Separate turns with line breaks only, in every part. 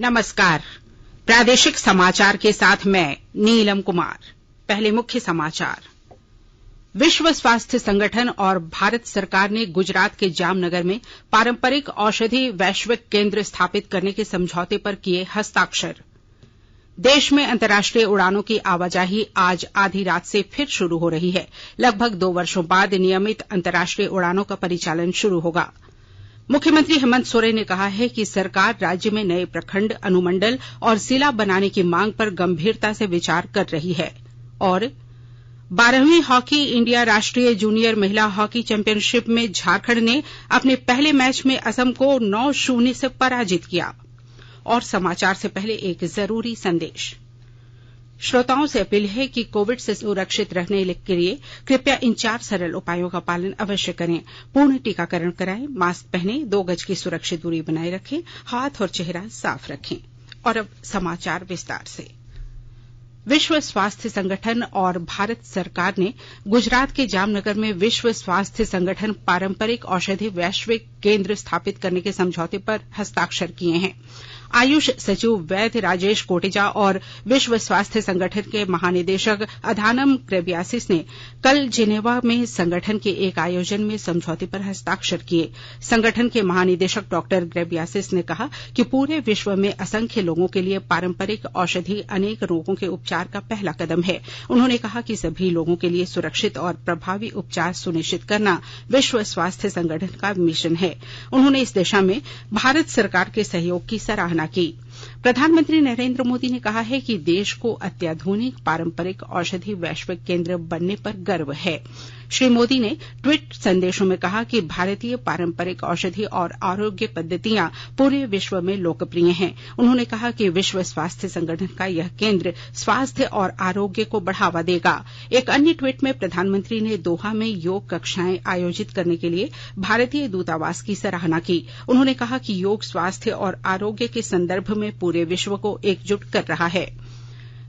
नमस्कार। प्रादेशिक समाचार के साथ मैं नीलम कुमार। पहले मुख्य समाचार। विश्व स्वास्थ्य संगठन और भारत सरकार ने गुजरात के जामनगर में पारंपरिक औषधि वैश्विक केंद्र स्थापित करने के समझौते पर किए हस्ताक्षर। देश में अंतर्राष्ट्रीय उड़ानों की आवाजाही आज आधी रात से फिर शुरू हो रही है। लगभग 2 वर्षों बाद नियमित अंतर्राष्ट्रीय उड़ानों का परिचालन शुरू होगा। मुख्यमंत्री हेमंत सोरेन ने कहा है कि सरकार राज्य में नए प्रखंड, अनुमंडल और जिला बनाने की मांग पर गंभीरता से विचार कर रही है। और 12वीं हॉकी इंडिया राष्ट्रीय जूनियर महिला हॉकी चैंपियनशिप में झारखंड ने अपने पहले मैच में असम को 9-0 से पराजित किया। और समाचार से पहले एक जरूरी संदेश। श्रोताओं से अपील है कि कोविड से सुरक्षित रहने के लिए कृपया इन 4 सरल उपायों का पालन अवश्य करें। पूर्ण टीकाकरण कराएं, मास्क पहनें, 2 गज की सुरक्षित दूरी बनाए रखें, हाथ और चेहरा साफ रखें। और अब समाचार विस्तार से। विश्व स्वास्थ्य संगठन और भारत सरकार ने गुजरात के जामनगर में विश्व स्वास्थ्य संगठन पारंपरिक औषधि वैश्विक केंद्र स्थापित करने के समझौते पर हस्ताक्षर किए हैं। आयुष सचिव वैद्य राजेश कोटेचा और विश्व स्वास्थ्य संगठन के महानिदेशक अधानम ग्रेबियासिस ने कल जिनेवा में संगठन के एक आयोजन में समझौते पर हस्ताक्षर किए। संगठन के महानिदेशक डॉक्टर ग्रेबियासिस ने कहा कि पूरे विश्व में असंख्य लोगों के लिए पारंपरिक औषधि अनेक रोगों के उपचार का पहला कदम है। उन्होंने कहा कि सभी लोगों के लिए सुरक्षित और प्रभावी उपचार सुनिश्चित करना विश्व स्वास्थ्य संगठन का मिशन है। उन्होंने इस दिशा में भारत सरकार के सहयोग की सराहना की। प्रधानमंत्री नरेंद्र मोदी ने कहा है कि देश को अत्याधुनिक पारंपरिक औषधि वैश्विक केंद्र बनने पर गर्व है। श्री मोदी ने ट्वीट संदेशों में कहा कि भारतीय पारंपरिक औषधि और आरोग्य पद्धतियां पूरे विश्व में लोकप्रिय हैं। उन्होंने कहा कि विश्व स्वास्थ्य संगठन का यह केंद्र स्वास्थ्य और आरोग्य को बढ़ावा देगा। एक अन्य ट्वीट में प्रधानमंत्री ने दोहा में योग कक्षाएं आयोजित करने के लिए भारतीय दूतावास की सराहना की। उन्होंने कहा कि योग स्वास्थ्य और आरोग्य के संदर्भ में पूरे विश्व को एकजुट कर रहा है।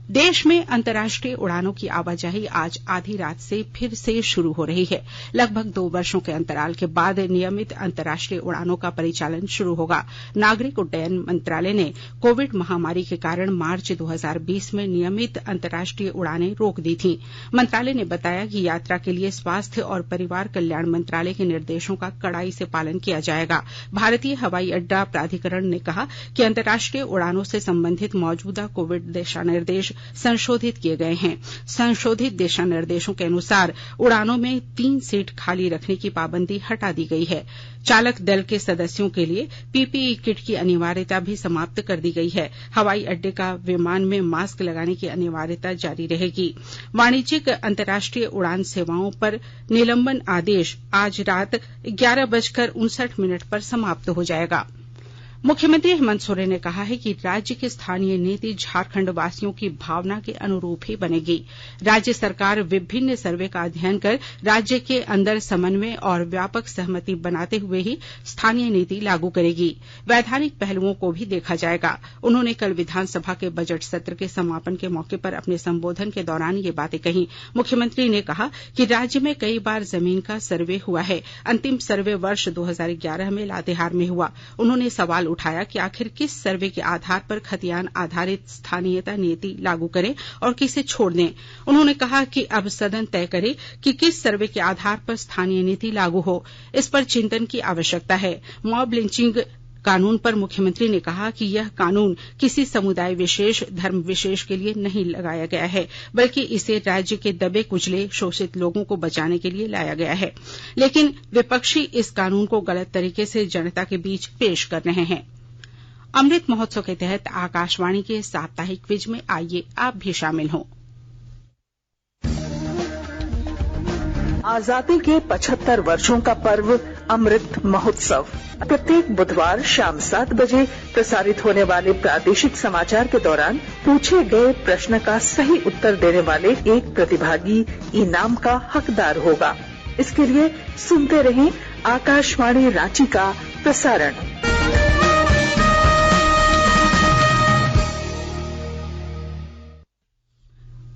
देश में अंतर्राष्ट्रीय उड़ानों की आवाजाही आज आधी रात से फिर से शुरू हो रही है। लगभग 2 वर्षों के अंतराल के बाद नियमित अंतर्राष्ट्रीय उड़ानों का परिचालन शुरू होगा। नागरिक उड्डयन मंत्रालय ने कोविड महामारी के कारण मार्च 2020 में नियमित अंतर्राष्ट्रीय उड़ानें रोक दी थीं। मंत्रालय ने बताया कि यात्रा के लिए स्वास्थ्य और परिवार कल्याण मंत्रालय के निर्देशों का कड़ाई से पालन किया जाएगा। भारतीय हवाई अड्डा प्राधिकरण ने कहा कि अंतर्राष्ट्रीय उड़ानों से संबंधित मौजूदा कोविड दिशा निर्देश संशोधित किए गए हैं। संशोधित दिशा निर्देशों के अनुसार उड़ानों में 3 सीट खाली रखने की पाबंदी हटा दी गई है। चालक दल के सदस्यों के लिए पीपीई किट की अनिवार्यता भी समाप्त कर दी गई है। हवाई अड्डे का विमान में मास्क लगाने की अनिवार्यता जारी रहेगी। वाणिज्यिक अंतर्राष्ट्रीय उड़ान सेवाओं पर निलंबन आदेश आज रात 11:59 पर समाप्त हो जाएगा। मुख्यमंत्री हेमंत सोरेन ने कहा है कि राज्य की स्थानीय नीति झारखंड वासियों की भावना के अनुरूप ही बनेगी। राज्य सरकार विभिन्न सर्वे का अध्ययन कर राज्य के अंदर समन्वय और व्यापक सहमति बनाते हुए ही स्थानीय नीति लागू करेगी। वैधानिक पहलुओं को भी देखा जाएगा। उन्होंने कल विधानसभा के बजट सत्र के समापन के मौके पर अपने संबोधन के दौरान ये बातें कही। मुख्यमंत्री ने कहा कि राज्य में कई बार जमीन का सर्वे हुआ है। अंतिम सर्वे वर्ष 2011 में लातेहार में हुआ। उन्होंने सवाल उठाया कि आखिर किस सर्वे के आधार पर खतियान आधारित स्थानीयता नीति लागू करें और किसे छोड़ दें। उन्होंने कहा कि अब सदन तय करे कि किस सर्वे के आधार पर स्थानीय नीति लागू हो। इस पर चिंतन की आवश्यकता है। मॉब लिंचिंग कानून पर मुख्यमंत्री ने कहा कि यह कानून किसी समुदाय विशेष, धर्म विशेष के लिए नहीं लगाया गया है, बल्कि इसे राज्य के दबे कुचले शोषित लोगों को बचाने के लिए लाया गया है। लेकिन विपक्षी इस कानून को गलत तरीके से जनता के बीच पेश कर रहे हैं। अमृत महोत्सव के तहत आकाशवाणी के साप्ताहिक क्विज में आइए आप भी शामिल हों।
आजादी के 75 वर्षों का पर्व अमृत महोत्सव प्रत्येक बुधवार शाम 7 बजे प्रसारित होने वाले प्रादेशिक समाचार के दौरान पूछे गए प्रश्न का सही उत्तर देने वाले एक प्रतिभागी इनाम का हकदार होगा। इसके लिए सुनते रहें आकाशवाणी रांची का प्रसारण।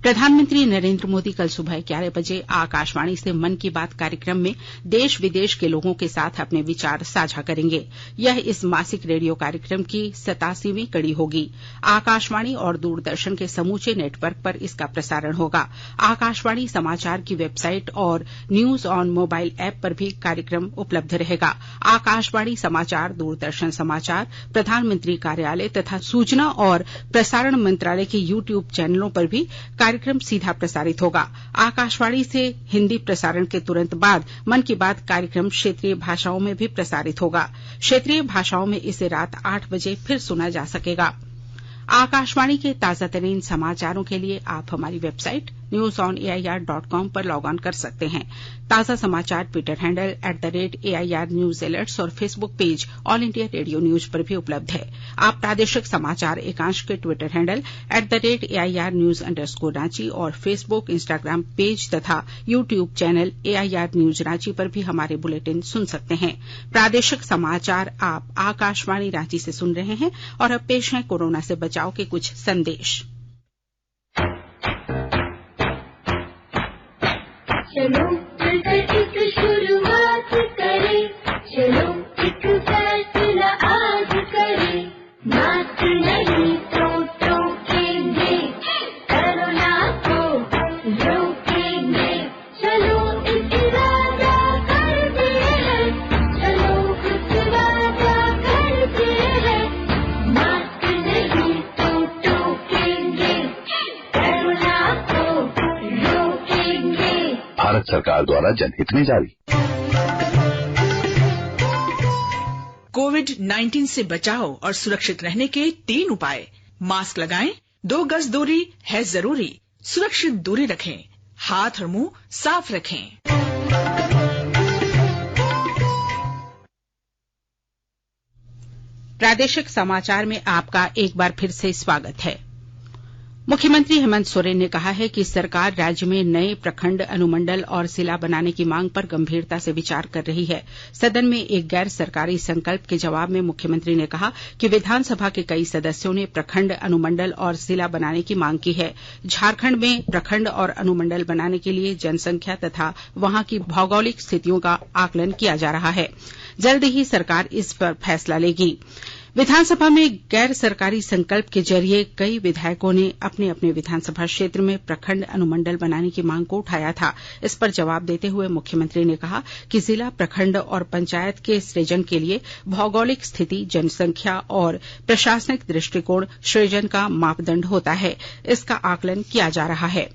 प्रधानमंत्री नरेंद्र मोदी कल सुबह 11 बजे आकाशवाणी से मन की बात कार्यक्रम में देश विदेश के लोगों के साथ अपने विचार साझा करेंगे। यह इस मासिक रेडियो कार्यक्रम की 87वीं कड़ी होगी। आकाशवाणी और दूरदर्शन के समूचे नेटवर्क पर इसका प्रसारण होगा। आकाशवाणी समाचार की वेबसाइट और न्यूज ऑन मोबाइल ऐप पर भी कार्यक्रम उपलब्ध रहेगा। आकाशवाणी समाचार, दूरदर्शन समाचार, प्रधानमंत्री कार्यालय तथा सूचना और प्रसारण मंत्रालय के यूट्यूब चैनलों पर भी कार्यक्रम सीधा प्रसारित होगा। आकाशवाणी से हिंदी प्रसारण के तुरंत बाद मन की बात कार्यक्रम क्षेत्रीय भाषाओं में भी प्रसारित होगा। क्षेत्रीय भाषाओं में इसे रात 8 बजे फिर सुना जा सकेगा। आकाशवाणी के ताजातरीन समाचारों के लिए आप हमारी वेबसाइट newsonair.com पर लॉग ऑन कर सकते हैं। ताजा समाचार Twitter handle @AIR News Alerts और Facebook page all India radio news पर भी उपलब्ध है। आप प्रादेशिक समाचार एकांश के ट्विटर हैंडल @AIR News _ और फेसबुक, इंस्टाग्राम पेज तथा YouTube channel AIR News Ranchi पर भी हमारे बुलेटिन सुन सकते हैं। प्रादेशिक समाचार आप आकाशवाणी रांची से सुन रहे हैं और अब पेश है कोरोना से बचाव के कुछ संदेश।
चलो मिलकर एक शुरुआत करें, चलो एक फैसला आज करें, मास्क नहीं तो टोकेंगे, कोरोना को रोकेंगे, चलो एक वादा करते हैं, चलो कुछ वादा करते हैं, मास्क नहीं तो टोकेंगे, कोरोना को रोकेंगे।
भारत सरकार द्वारा जनहित में जारी।
कोविड-19 से बचाव और सुरक्षित रहने के 3 उपाय। मास्क लगाएं, 2 गज दूरी है जरूरी, सुरक्षित दूरी रखें, हाथ और मुंह साफ रखें।
प्रादेशिक समाचार में आपका एक बार फिर से स्वागत है। मुख्यमंत्री हेमंत सोरेन ने कहा है कि सरकार राज्य में नए प्रखंड, अनुमंडल और जिला बनाने की मांग पर गंभीरता से विचार कर रही है। सदन में एक गैर सरकारी संकल्प के जवाब में मुख्यमंत्री ने कहा कि विधानसभा के कई सदस्यों ने प्रखंड, अनुमंडल और जिला बनाने की मांग की है। झारखंड में प्रखंड और अनुमंडल बनाने के लिए जनसंख्या तथा वहां की भौगोलिक स्थितियों का आकलन किया जा रहा है। जल्द ही सरकार इस पर फैसला लेगी। विधानसभा में गैर सरकारी संकल्प के जरिए कई विधायकों ने अपने अपने विधानसभा क्षेत्र में प्रखंड, अनुमंडल बनाने की मांग को उठाया था। इस पर जवाब देते हुए मुख्यमंत्री ने कहा कि जिला, प्रखंड और पंचायत के सृजन के लिए भौगोलिक स्थिति, जनसंख्या और प्रशासनिक दृष्टिकोण सृजन का मापदंड होता है। इसका आकलन किया जा रहा है।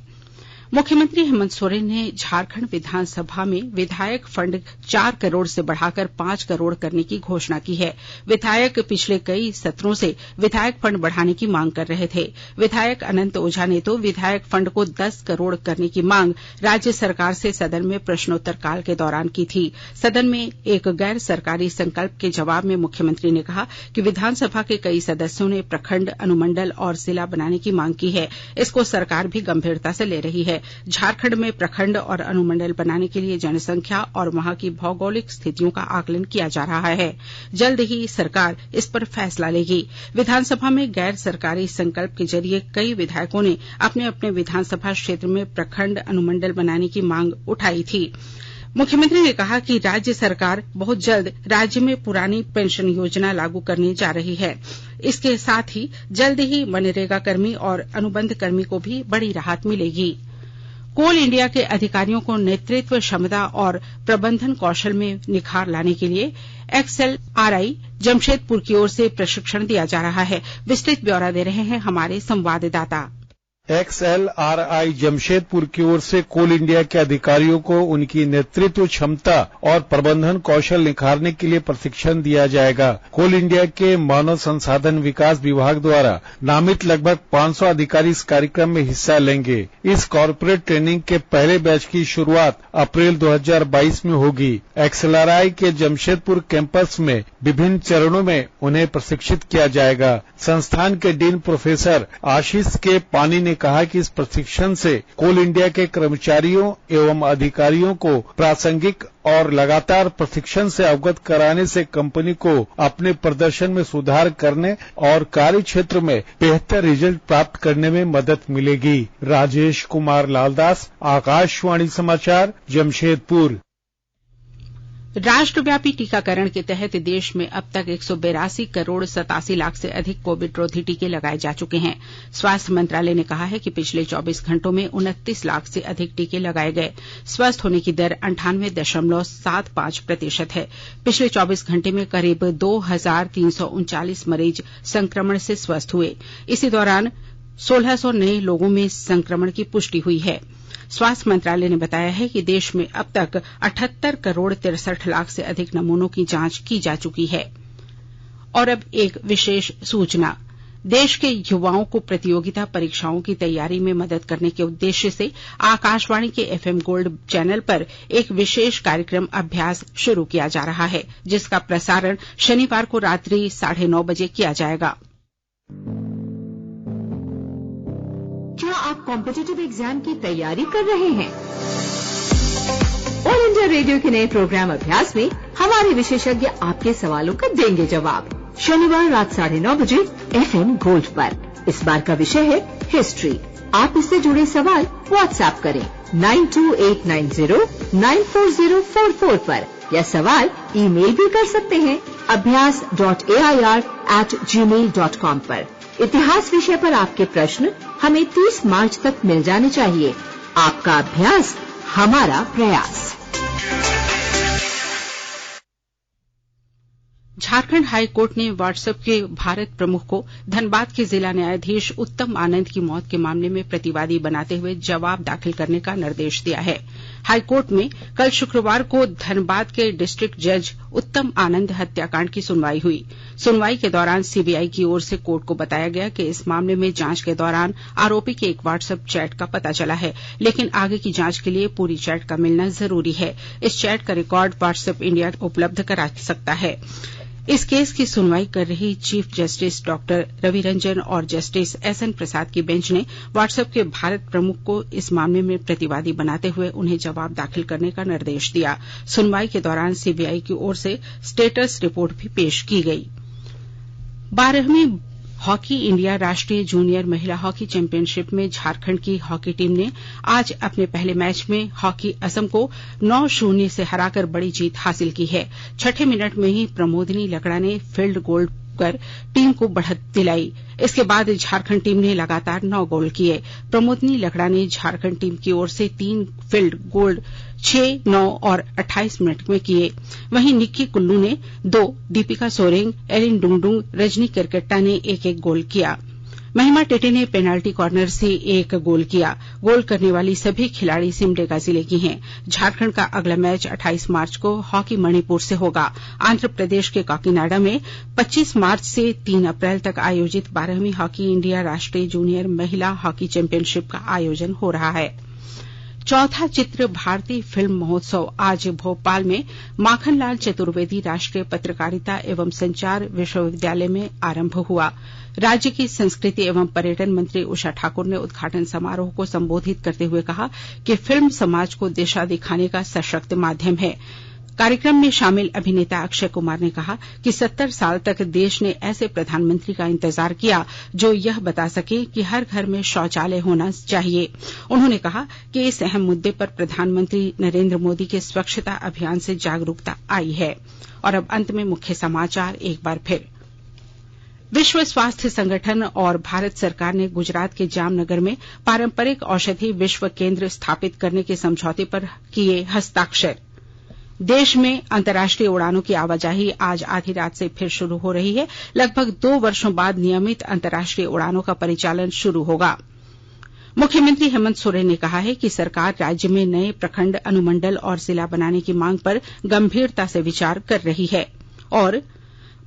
मुख्यमंत्री हेमंत सोरेन ने झारखंड विधानसभा में विधायक फंड 4 करोड़ से बढ़ाकर 5 करोड़ करने की घोषणा की है। विधायक पिछले कई सत्रों से विधायक फंड बढ़ाने की मांग कर रहे थे। विधायक अनंत ओझा ने तो विधायक फंड को 10 करोड़ करने की मांग राज्य सरकार से सदन में प्रश्नोत्तर काल के दौरान की थी। सदन में एक गैर सरकारी संकल्प के जवाब में मुख्यमंत्री ने कहा कि विधानसभा के कई सदस्यों ने प्रखंड, अनुमंडल और जिला बनाने की मांग की है। इसको सरकार भी गंभीरता से ले रही है। झारखंड में प्रखंड और अनुमंडल बनाने के लिए जनसंख्या और वहां की भौगोलिक स्थितियों का आकलन किया जा रहा है। जल्द ही सरकार इस पर फैसला लेगी। विधानसभा में गैर सरकारी संकल्प के जरिए कई विधायकों ने अपने अपने विधानसभा क्षेत्र में प्रखंड, अनुमंडल बनाने की मांग उठाई थी। मुख्यमंत्री ने कहा कि राज्य सरकार बहुत जल्द राज्य में पुरानी पेंशन योजना लागू करने जा रही है। इसके साथ ही जल्द ही मनरेगा कर्मी और अनुबंध कर्मी को भी बड़ी राहत मिलेगी। कोल इंडिया के अधिकारियों को नेतृत्व क्षमता और प्रबंधन कौशल में निखार लाने के लिए XLRI जमशेदपुर की ओर से प्रशिक्षण दिया जा रहा है। विस्तृत ब्यौरा दे रहे हैं हमारे संवाददाता।
XLRI जमशेदपुर की ओर से कोल इंडिया के अधिकारियों को उनकी नेतृत्व क्षमता और प्रबंधन कौशल निखारने के लिए प्रशिक्षण दिया जाएगा। कोल इंडिया के मानव संसाधन विकास विभाग द्वारा नामित लगभग 500 अधिकारी इस कार्यक्रम में हिस्सा लेंगे। इस कॉर्पोरेट ट्रेनिंग के पहले बैच की शुरुआत अप्रैल 2022 में होगी। XLRI के जमशेदपुर कैंपस में विभिन्न चरणों में उन्हें प्रशिक्षित किया जाएगा। संस्थान के डीन प्रोफेसर आशीष के पानी ने कहा कि इस प्रशिक्षण से कोल इंडिया के कर्मचारियों एवं अधिकारियों को प्रासंगिक और लगातार प्रशिक्षण से अवगत कराने से कंपनी को अपने प्रदर्शन में सुधार करने और कार्य क्षेत्र में बेहतर रिजल्ट प्राप्त करने में मदद मिलेगी। राजेश कुमार लालदास, आकाशवाणी समाचार, जमशेदपुर।
राष्ट्रव्यापी टीकाकरण के तहत देश में अब तक 182 करोड़ 87 लाख से अधिक कोविड रोधी टीके लगाए जा चुके हैं। स्वास्थ्य मंत्रालय ने कहा है कि पिछले 24 घंटों में 29 लाख से अधिक टीके लगाए गए। स्वस्थ होने की दर 98.75% है। पिछले 24 घंटे में करीब 2339 मरीज संक्रमण से स्वस्थ हुए। इसी दौरान 1600 नए लोगों में संक्रमण की पुष्टि हुई है। स्वास्थ्य मंत्रालय ने बताया है कि देश में अब तक 78 करोड़ 63 लाख से अधिक नमूनों की जांच की जा चुकी है। और अब एक विशेष सूचना। देश के युवाओं को प्रतियोगिता परीक्षाओं की तैयारी में मदद करने के उद्देश्य से आकाशवाणी के FM गोल्ड चैनल पर एक विशेष कार्यक्रम अभ्यास शुरू किया जा रहा है, जिसका प्रसारण शनिवार को रात्रि 9:30 बजे किया जाएगा।
क्या आप कॉम्पिटिटिव एग्जाम की तैयारी कर रहे हैं? ऑल इंडिया रेडियो के नए प्रोग्राम अभ्यास में हमारे विशेषज्ञ आपके सवालों का देंगे जवाब। शनिवार रात 9:30 बजे FM गोल्ड पर। इस बार का विषय है हिस्ट्री। आप इससे जुड़े सवाल व्हाट्सएप करें 9289094044 पर, या सवाल ईमेल भी कर सकते हैं abhyas.air@gmail.com पर। इतिहास विषय पर आपके प्रश्न हमें 30 मार्च तक मिल जाने चाहिए। आपका अभ्यास हमारा प्रयास।
झारखंड हाई कोर्ट ने व्हाट्सएप के भारत प्रमुख को धनबाद के जिला न्यायाधीश उत्तम आनंद की मौत के मामले में प्रतिवादी बनाते हुए जवाब दाखिल करने का निर्देश दिया है। हाई कोर्ट में कल शुक्रवार को धनबाद के डिस्ट्रिक्ट जज उत्तम आनंद हत्याकांड की सुनवाई हुई। सुनवाई के दौरान सीबीआई की ओर से कोर्ट को बताया गया कि इस मामले में जांच के दौरान आरोपी के एक व्हाट्सएप चैट का पता चला है, लेकिन आगे की जांच के लिए पूरी चैट का मिलना जरूरी है। इस चैट का रिकॉर्ड व्हाट्सएप इंडिया उपलब्ध करा सकता है। इस केस की सुनवाई कर रही chief justice doctor Ravi Ranjan और जस्टिस SN प्रसाद की बेंच ने व्हाट्सएप के भारत प्रमुख को इस मामले में प्रतिवादी बनाते हुए उन्हें जवाब दाखिल करने का निर्देश दिया। सुनवाई के दौरान सीबीआई की ओर से स्टेटस रिपोर्ट भी पेश की गई। 12वीं हॉकी इंडिया राष्ट्रीय जूनियर महिला हॉकी चैंपियनशिप में झारखंड की हॉकी टीम ने आज अपने पहले मैच में हॉकी असम को 9-0 से हराकर बड़ी जीत हासिल की है। छठे मिनट में ही प्रमोदिनी लकड़ा ने फील्ड गोल कर टीम को बढ़त दिलाई। इसके बाद झारखंड टीम ने लगातार 9 गोल किए। प्रमोदिनी लकड़ा ने झारखंड टीम की ओर से 3 फील्ड गोल 6, 9 और 28 मिनट में किए। वहीं निक्की कुल्लू ने 2, दीपिका सोरेंग, एलिन डुंगडुंग, रजनी केरकेट्टा ने 1-1 गोल किया। महिमा टेटे ने पेनाल्टी कॉर्नर से 1 गोल किया। गोल करने वाली सभी खिलाड़ी सिमडेगा जिले की हैं। झारखंड का अगला मैच 28 मार्च को हॉकी मणिपुर से होगा। आंध्र प्रदेश के काकीनाडा में 25 मार्च से 3 अप्रैल तक आयोजित 12वीं हॉकी इंडिया राष्ट्रीय जूनियर महिला हॉकी चैंपियनशिप का आयोजन हो रहा है। चौथा चित्र भारतीय फिल्म महोत्सव आज भोपाल में माखनलाल चतुर्वेदी राष्ट्रीय पत्रकारिता एवं संचार विश्वविद्यालय में आरंभ हुआ। राज्य की संस्कृति एवं पर्यटन मंत्री उषा ठाकुर ने उद्घाटन समारोह को संबोधित करते हुए कहा कि फिल्म समाज को दिशा दिखाने का सशक्त माध्यम है। कार्यक्रम में शामिल अभिनेता अक्षय कुमार ने कहा कि 70 साल तक देश ने ऐसे प्रधानमंत्री का इंतजार किया जो यह बता सके कि हर घर में शौचालय होना चाहिए। उन्होंने कहा कि इस अहम मुद्दे पर प्रधानमंत्री नरेंद्र मोदी के स्वच्छता अभियान से जागरूकता आई है। और अब अंत में मुख्य समाचार एक बार फिर। विश्व स्वास्थ्य संगठन और भारत सरकार ने गुजरात के जामनगर में पारंपरिक औषधि विश्व केंद्र स्थापित करने के समझौते पर किए हस्ताक्षर। देश में अंतर्राष्ट्रीय उड़ानों की आवाजाही आज आधी रात से फिर शुरू हो रही है। लगभग 2 वर्षों बाद नियमित अंतर्राष्ट्रीय उड़ानों का परिचालन शुरू होगा। मुख्यमंत्री हेमंत सोरेन ने कहा है कि सरकार राज्य में नए प्रखंड, अनुमंडल और जिला बनाने की मांग पर गंभीरता से विचार कर रही है। और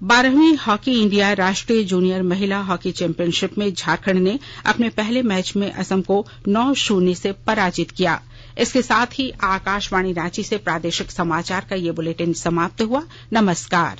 12वीं हॉकी इंडिया राष्ट्रीय जूनियर महिला हॉकी चैंपियनशिप में झारखंड ने अपने पहले मैच में असम को 9-0 से पराजित किया। इसके साथ ही आकाशवाणी रांची से प्रादेशिक समाचार का ये बुलेटिन समाप्त हुआ। नमस्कार।